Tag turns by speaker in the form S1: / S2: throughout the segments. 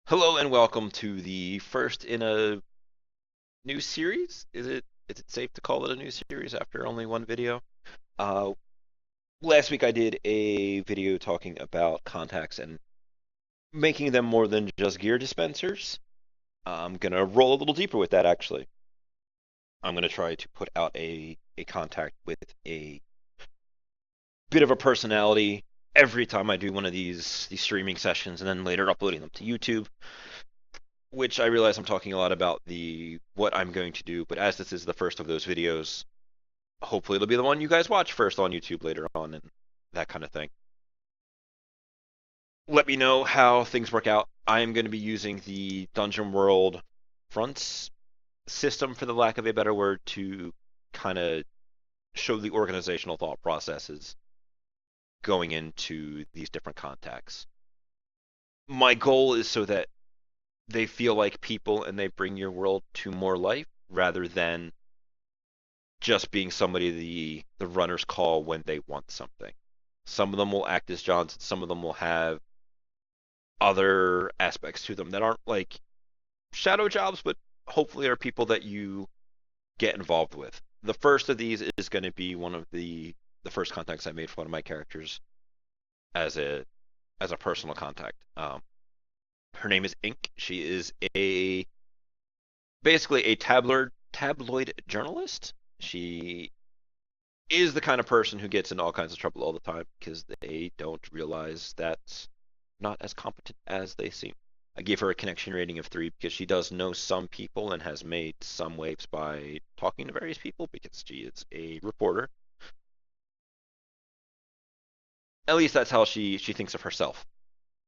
S1: Hello and welcome to the first in a new series. Is it safe to call it a new series after only one video? Uh, Last week I did a video talking about contacts and making them more than just gear dispensers. I'm gonna roll a little deeper with that actually. I'm gonna try to put out a contact with a bit of a personality every time I do one of these streaming sessions, and then later uploading them to YouTube. Which I realize I'm talking a lot about the what I'm going to do, but as this is the first of those videos, hopefully it'll be the one you guys watch first on YouTube later on and that kind of thing. Let me know how things work out. I am going to be using the Dungeon World fronts system, for the lack of a better word, to kind of show the organizational thought processes going into these different contacts. My goal is so that they feel like people and they bring your world to more life rather than just being somebody the runners call when they want something. Some of them will act as Johns, some of them will have other aspects to them that aren't like shadow jobs, but hopefully are people that you get involved with. The first of these is going to be one of the first contacts I made for one of my characters as a personal contact. Her name is Inque. She is a basically a tabloid journalist. She is the kind of person who gets in all kinds of trouble all the time because they don't realize that's not as competent as they seem. I gave her a connection rating of 3 because she does know some people and has made some waves by talking to various people because she is a reporter. At least that's how she thinks of herself.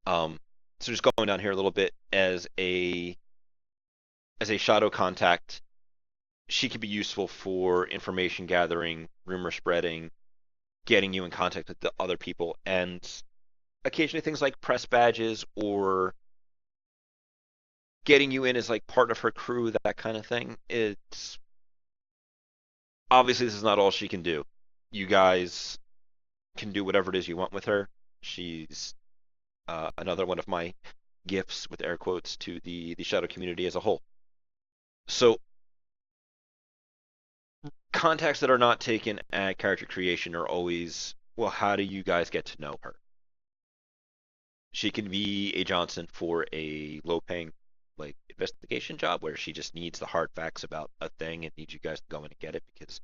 S1: Um, so just going down here a little bit as a shadow contact, she can be useful for information gathering, rumor spreading, getting you in contact with the other people, and occasionally things like press badges or getting you in as like part of her crew, that kind of thing. It's obviously this is not all she can do. You guys can do whatever it is you want with her. She's another one of my gifts with air quotes to the shadow community as a whole. So contacts that are not taken at character creation are always, well, how do you guys get to know her? She can be a Johnson for a low paying like investigation job where she just needs the hard facts about a thing and needs you guys to go in and get it because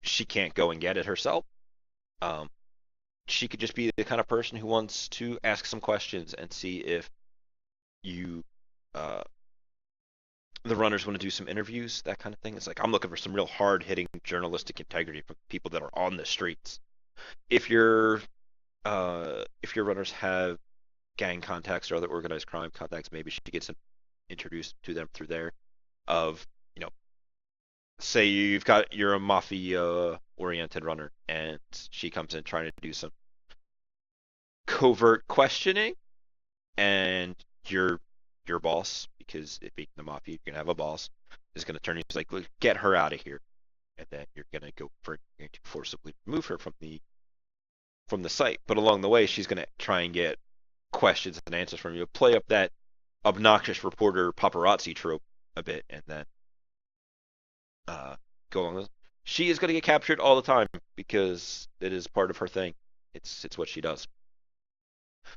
S1: she can't go and get it herself. Um, she could just be the kind of person who wants to ask some questions and see if you, uh, the runners, want to do some interviews, that kind of thing. It's like I'm looking for some real hard hitting journalistic integrity from people that are on the streets. If if your runners have gang contacts or other organized crime contacts, maybe she gets introduced to them through there. Of you know, say you're a mafia oriented runner, and she comes in trying to do some covert questioning, and your boss, because it being the mafia, you're gonna have a boss, is gonna turn. He's like, "Look, get her out of here," and then you're gonna go for to forcibly remove her from the site. But along the way, she's gonna try and get questions and answers from you. Play up that obnoxious reporter paparazzi trope a bit, and then uh, go along. She is going to get captured all the time because it is part of her thing. It's what she does.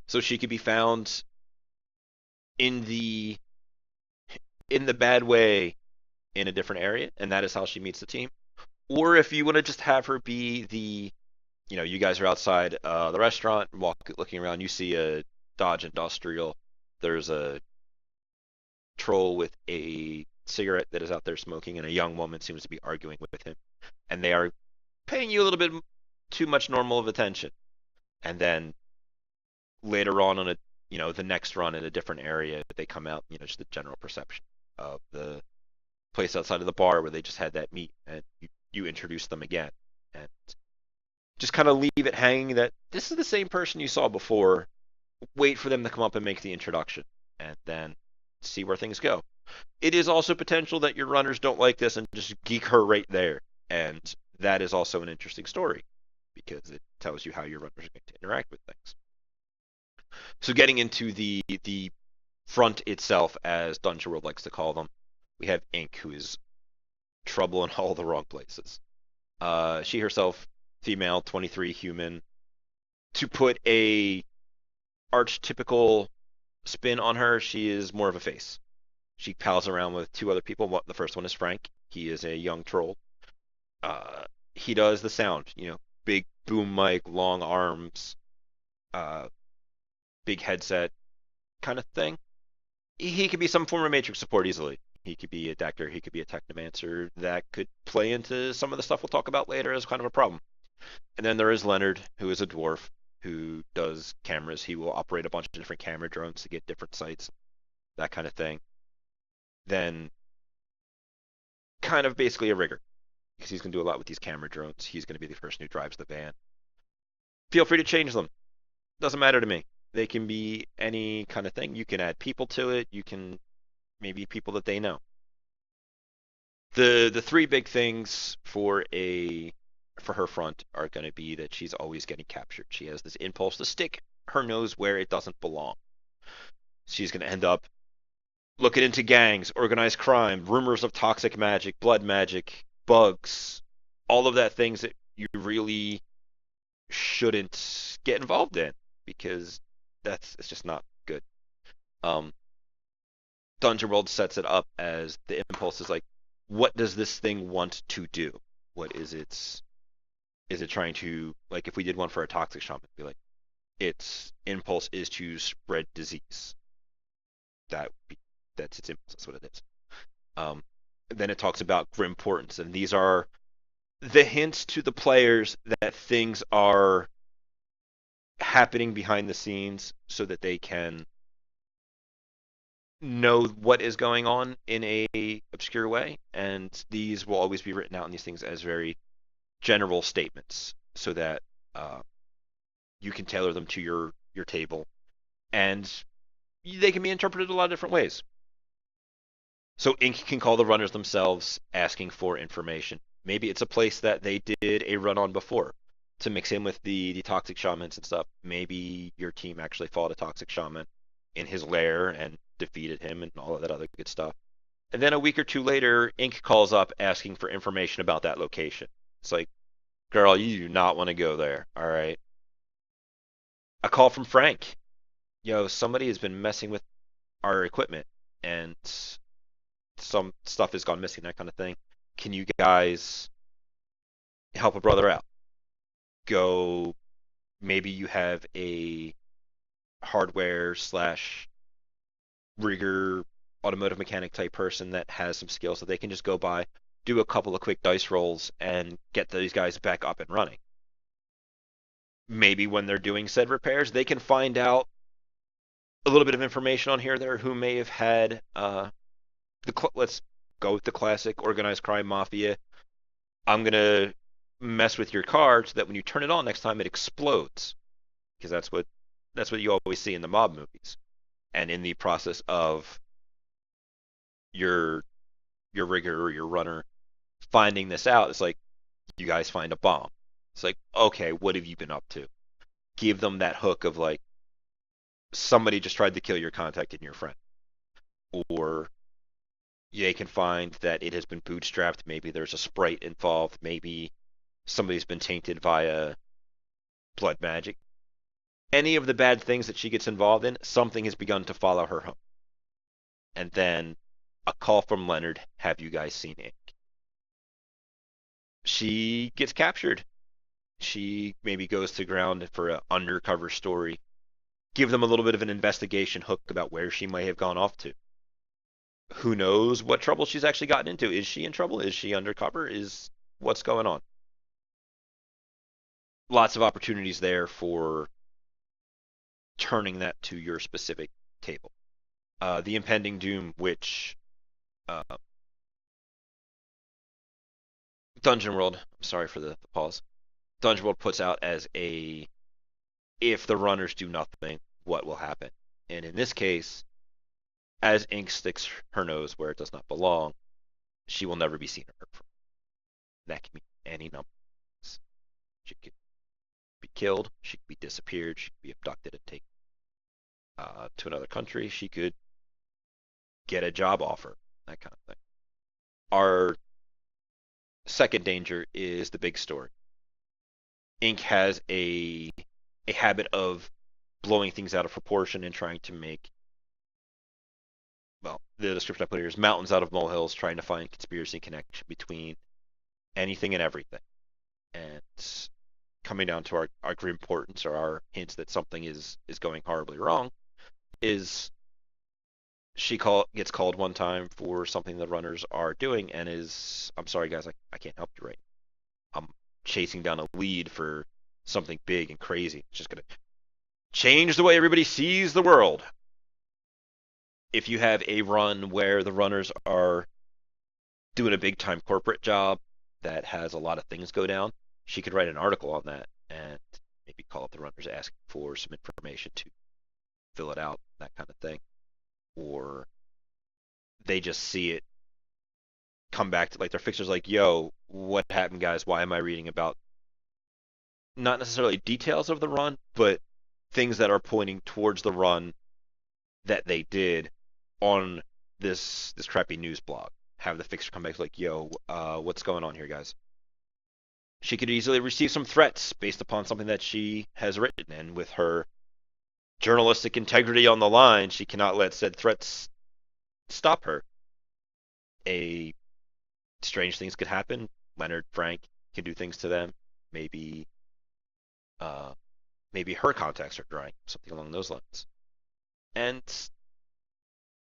S1: So she could be found in the bad way in a different area, and that is how she meets the team. Or if you want to just have her be you guys are outside the restaurant, looking around, you see a Dodge Industrial. There's a troll with a cigarette that is out there smoking, and a young woman seems to be arguing with him, and they are paying you a little bit too much normal of attention. And then later on a the next run in a different area, they come out, just the general perception of the place outside of the bar where they just had that meet, and you introduce them again, and just kind of leave it hanging that this is the same person you saw before. Wait for them to come up and make the introduction, and then see where things go. It is also potential that your runners don't like this and just geek her right there, and that is also an interesting story because it tells you how your runners are going to interact with things. So getting into the Front itself, as Dungeon World likes to call them, we have Inque, who is trouble in all the wrong places. She herself, female, 23, human. To put a archetypical spin on her, she is more of a face. She pals around with two other people. The first one is Frank. He is a young troll. Uh, he does the sound, big boom mic, long arms, uh, big headset kind of thing. He could be some form of Matrix support easily. He could be a Decker, he could be a Technomancer. That could play into some of the stuff we'll talk about later as kind of a problem. And then there is Leonard, who is a dwarf, who does cameras. He will operate a bunch of different camera drones to get different sites, that kind of thing. Then, kind of basically a rigger, because he's going to do a lot with these camera drones. He's going to be the person who drives the van. Feel free to change them. Doesn't matter to me. They can be any kind of thing. You can add people to it. You can maybe people that they know. The three big things for her front are going to be that she's always getting captured. She has this impulse to stick her nose where it doesn't belong. She's going to end up looking into gangs, organized crime, rumors of toxic magic, blood magic, bugs, all of that things that you really shouldn't get involved in because it's just not good. Um, Dungeon World sets it up as the impulse is like, what does this thing want to do? What is it trying to, like, if we did one for a toxic shaman, it'd be like, its impulse is to spread disease. That that's its impulse. That's what it is. Um, then it talks about grim portents, and these are the hints to the players that things are happening behind the scenes, so that they can know what is going on in a obscure way. And these will always be written out in these things as very general statements, so that uh, you can tailor them to your table, and they can be interpreted a lot of different ways. So Inc. can call the runners themselves asking for information. Maybe it's a place that they did a run on before to mix in with the toxic shamans and stuff. Maybe your team actually fought a toxic shaman in his lair and defeated him and all of that other good stuff. And then a week or two later, Inc. calls up asking for information about that location. It's like, girl, you do not want to go there. All right. A call from Frank. Somebody has been messing with our equipment and some stuff has gone missing, that kind of thing. Can you guys help a brother out? Go, maybe you have a hardware slash rigger automotive mechanic type person that has some skills that they can just go by, do a couple of quick dice rolls, and get these guys back up and running. Maybe when they're doing said repairs, they can find out a little bit of information on here or there who may have had let's go with the classic organized crime mafia. I'm gonna mess with your card so that when you turn it on next time, it explodes, because that's what you always see in the mob movies. And in the process of your your rigger or your runner finding this out, it's like you guys find a bomb. It's like, okay, what have you been up to? Give them that hook of like, somebody just tried to kill your contact and your friend, or they can find that it has been bootstrapped. Maybe there's a sprite involved. Maybe somebody's been tainted via blood magic. Any of the bad things that she gets involved in, something has begun to follow her home. And then a call from Leonard, have you guys seen Ink? She gets captured. She maybe goes to ground for an undercover story. Give them a little bit of an investigation hook about where she might have gone off to. Who knows what trouble she's actually gotten into? Is she in trouble? Is she undercover? Is what's going on? Lots of opportunities there for turning that to your specific table. The impending doom, which uh, Dungeon World, I'm sorry for the pause, Dungeon World puts out as a, if the runners do nothing, what will happen? And in this case, as Ink sticks her nose where it does not belong, she will never be seen or heard from. That can mean any number. She could be killed, she could be disappeared, she could be abducted and taken to another country. She could get a job offer, that kind of thing. Our second danger is the big story. Inc. has a habit of blowing things out of proportion and trying to make, well, the description I put here is mountains out of molehills, trying to find conspiracy connection between anything and everything. And coming down to our grim importance or our hints that something is going horribly wrong is gets called one time for something the runners are doing and is, I'm sorry guys, I can't help you right now. I'm chasing down a lead for something big and crazy. It's just gonna change the way everybody sees the world. If you have a run where the runners are doing a big time corporate job that has a lot of things go down, she could write an article on that and maybe call up the runners asking for some information to fill it out, that kind of thing. Or they just see it come back to like their fixers like, yo, what happened, guys? Why am I reading about not necessarily details of the run, but things that are pointing towards the run that they did on this crappy news blog? Have the fixer come back like, yo, what's going on here, guys? She could easily receive some threats based upon something that she has written, and with her journalistic integrity on the line, she cannot let said threats stop her. A strange things could happen. Leonard Frank can do things to them. Maybe, uh, maybe her contacts are drying, something along those lines. And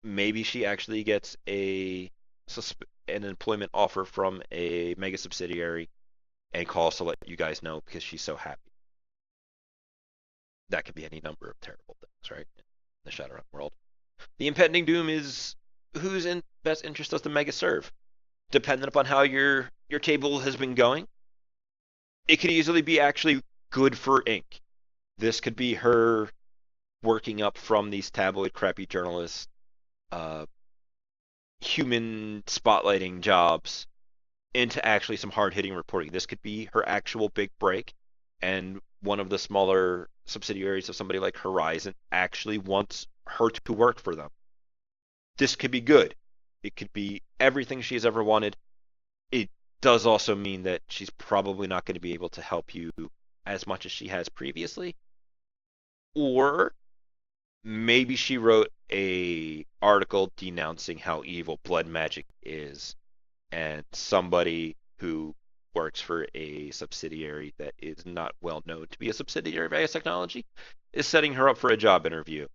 S1: maybe she actually gets an employment offer from a mega subsidiary and calls to let you guys know because she's so happy. That could be any number of terrible things, right? In the Shadowrun world. The impending doom is whose in best interest does the mega serve? Dependent upon how your table has been going, it could easily be actually good for Inc. This could be her working up from these tabloid crappy journalists, uh, human spotlighting jobs into actually some hard hitting reporting. This could be her actual big break, and one of the smaller subsidiaries of somebody like Horizon actually wants her to work for them. This could be good. It could be everything she's ever wanted. It does also mean that she's probably not going to be able to help you as much as she has previously. Or maybe she wrote a article denouncing how evil blood magic is, and somebody who works for a subsidiary that is not well known to be a subsidiary of AS Technology is setting her up for a job interview.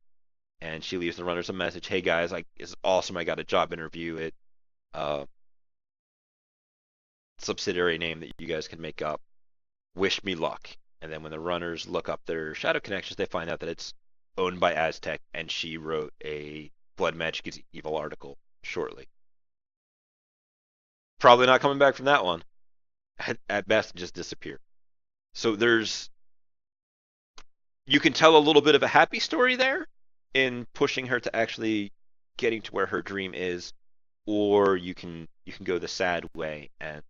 S1: And she leaves the runners a message, hey guys, it's awesome, I got a job interview at uh, subsidiary name that you guys can make up. Wish me luck. And then when the runners look up their shadow connections, they find out that it's owned by Aztec, and she wrote a Blood Magic is Evil article shortly. Probably not coming back from that one. At best, just disappear. So you can tell a little bit of a happy story there in pushing her to actually getting to where her dream is, or you can go the sad way and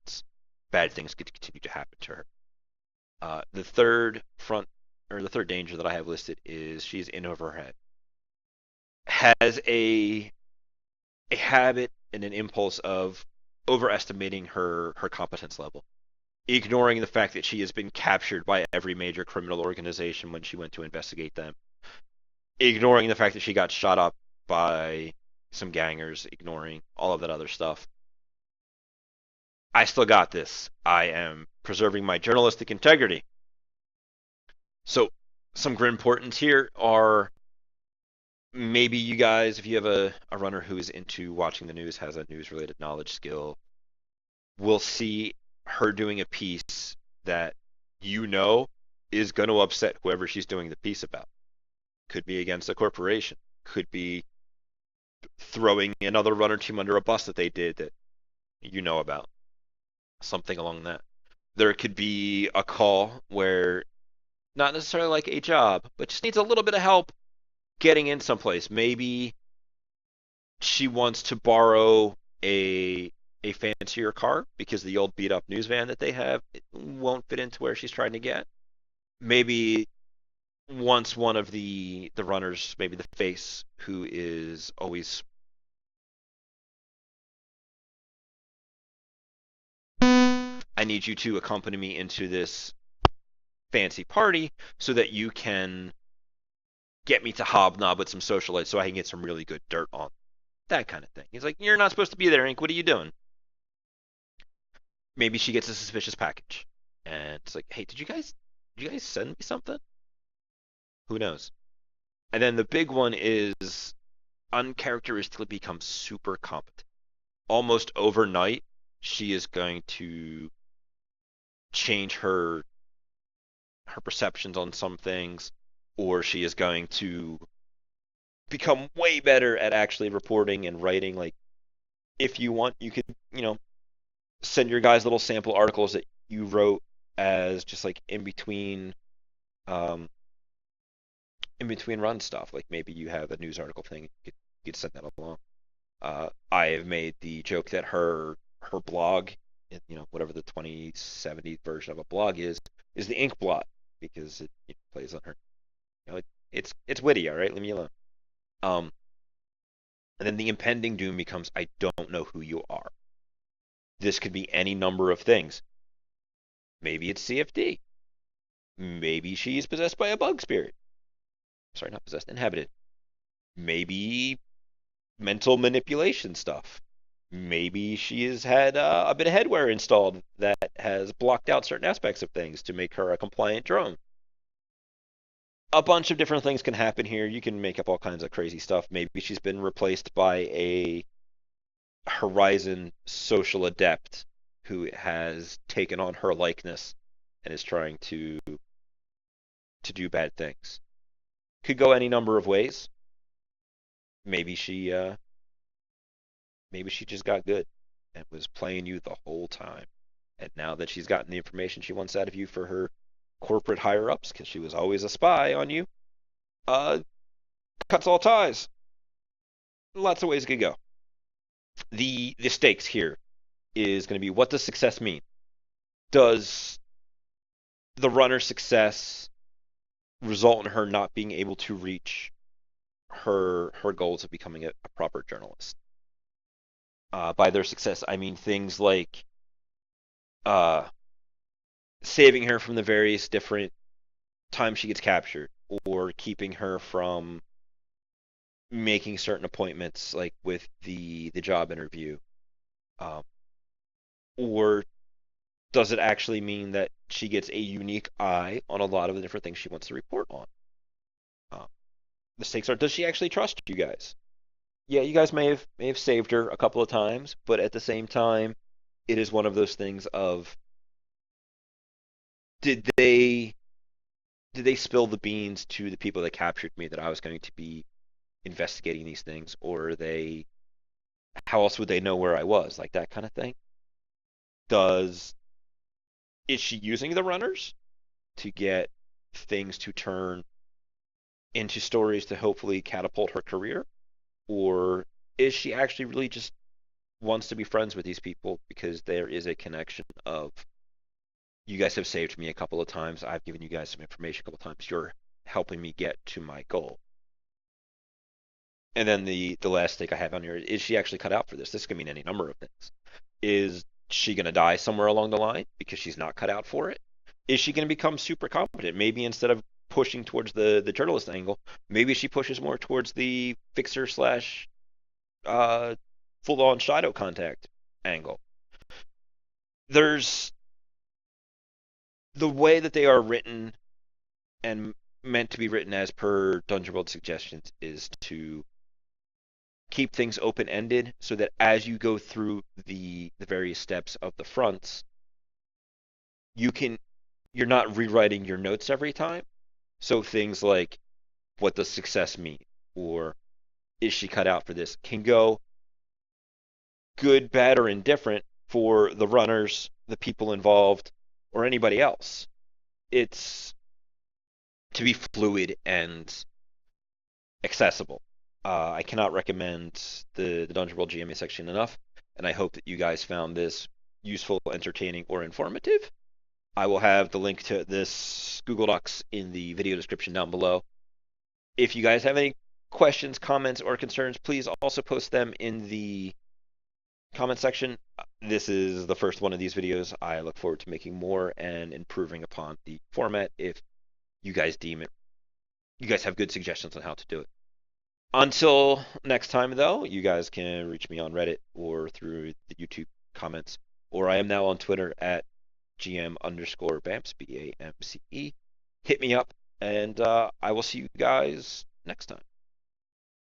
S1: bad things could continue to happen to her. The third front or the third danger that I have listed is she's in over her head. Has a habit and an impulse of overestimating her competence level, ignoring the fact that she has been captured by every major criminal organization when she went to investigate them, ignoring the fact that she got shot up by some gangers, ignoring all of that other stuff. I still got this. I am preserving my journalistic integrity. So, some grim portents here are maybe you guys, if you have a runner who is into watching the news, has a news related knowledge skill, will see her doing a piece that you know is going to upset whoever she's doing the piece about. Could be against a corporation, could be throwing another runner team under a bus that they did that you know about. Something along that. There could be a call where not necessarily like a job, but just needs a little bit of help getting in someplace. Maybe she wants to borrow a fancier car because the old beat up news van that they have won't fit into where she's trying to get. Maybe once one of the runners, maybe the face who is always I need you to accompany me into this fancy party so that you can get me to hobnob with some socialites so I can get some really good dirt on that kind of thing. He's like, you're not supposed to be there, Inc. What are you doing? Maybe she gets a suspicious package, and it's like, hey, did you guys send me something? Who knows? And then the big one is uncharacteristically become super competent. Almost overnight, she is going to change her perceptions on some things, or she is going to become way better at actually reporting and writing. Like, if you want, you could, send your guys little sample articles that you wrote as just like um, in between run stuff. Like maybe you have a news article thing, you could send that along. I have made the joke that her blog, whatever the 2070 version of a blog is the ink blot because it plays on her. It's witty, all right. Leave me alone. Um, and then the impending doom becomes I don't know who you are. This could be any number of things. Maybe it's CFD. Maybe she's possessed by a bug spirit. Sorry, not possessed, inhabited. Maybe mental manipulation stuff. Maybe she has had a bit of headwear installed that has blocked out certain aspects of things to make her a compliant drone. A bunch of different things can happen here. You can make up all kinds of crazy stuff. Maybe she's been replaced by a Horizon social adept who has taken on her likeness and is trying to do bad things. Could go any number of ways. Maybe she just got good and was playing you the whole time. And now that she's gotten the information she wants out of you for her corporate higher ups, because she was always a spy on you, uh, cuts all ties. Lots of ways it could go. The stakes here is going to be, what does success mean? Does the runner's success result in her not being able to reach her goals of becoming a proper journalist? By their success, I mean things like uh, saving her from the various different times she gets captured, or keeping her from making certain appointments, like with the job interview, um, or does it actually mean that she gets a unique eye on a lot of the different things she wants to report on? Um, the stakes are: does she actually trust you guys? Yeah, you guys may have saved her a couple of times, but at the same time, it is one of those things of did they did they spill the beans to the people that captured me that I was going to be investigating these things, or are they how else would they know where I was? Like that kind of thing. Does is she using the runners to get things to turn into stories to hopefully catapult her career? Or is she actually really just wants to be friends with these people because there is a connection of you guys have saved me a couple of times, I've given you guys some information a couple of times, you're helping me get to my goal. And then the last thing I have on here is she actually cut out for this? This could mean any number of things. Is she going to die somewhere along the line because she's not cut out for it? Is she going to become super competent? Maybe instead of pushing towards the journalist angle, maybe she pushes more towards the fixer slash uh, full on shadow contact angle. There's the way that they are written and meant to be written as per Dungeon World suggestions is to keep things open ended so that as you go through the various steps of the fronts, you're not rewriting your notes every time. So things like what does success mean, or is she cut out for this, can go good, bad, or indifferent for the runners, the people involved, or anybody else. It's to be fluid and accessible. I cannot recommend the Dungeon World GMA section enough, and I hope that you guys found this useful, entertaining, or informative. I will have the link to this Google Docs in the video description down below. If you guys have any questions, comments, or concerns, please also post them in the comment section. This is the first one of these videos. I look forward to making more and improving upon the format if you guys deem it. You guys have good suggestions on how to do it. Until next time, though, you guys can reach me on Reddit or through the YouTube comments, or I am now on Twitter at GM underscore Bamce, BAMCE. Hit me up, and I will see you guys next time.